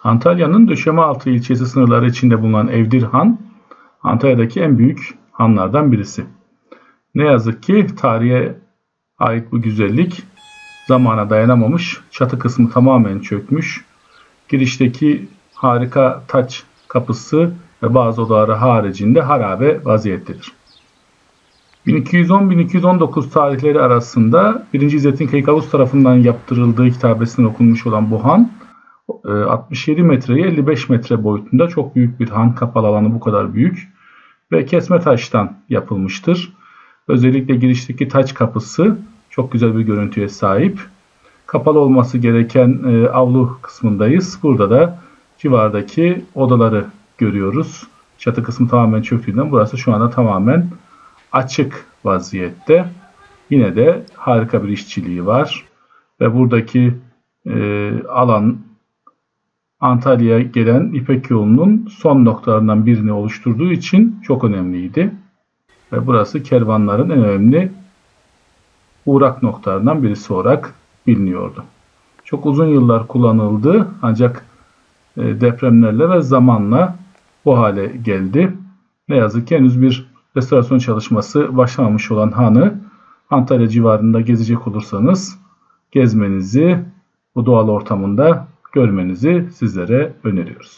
Antalya'nın Döşemealtı ilçesi sınırları içinde bulunan Evdir Han, Antalya'daki en büyük hanlardan birisi. Ne yazık ki tarihe ait bu güzellik zamana dayanamamış, çatı kısmı tamamen çökmüş. Girişteki harika taç kapısı ve bazı odaları haricinde harabe vaziyettedir. 1210-1219 tarihleri arasında 1. İzzettin Keykubat tarafından yaptırıldığı kitabesinden okunmuş olan bu han 67 metreye 55 metre boyutunda çok büyük bir han. Kapalı alanı bu kadar büyük ve kesme taştan yapılmıştır. Özellikle girişteki taç kapısı çok güzel bir görüntüye sahip. Kapalı olması gereken avlu kısmındayız. Burada da civardaki odaları görüyoruz. Çatı kısmı tamamen çöktüğünden burası şu anda tamamen açık vaziyette. Yine de harika bir işçiliği var. Ve buradaki alan Antalya'ya gelen İpek yolunun son noktalarından birini oluşturduğu için çok önemliydi. Ve burası kervanların en önemli uğrak noktalarından birisi olarak biliniyordu. Çok uzun yıllar kullanıldı ancak depremlerle ve zamanla bu hale geldi. Ne yazık ki henüz bir restorasyon çalışması başlamamış olan hanı Antalya civarında gezecek olursanız gezmenizi, bu doğal ortamında görmenizi sizlere öneriyoruz.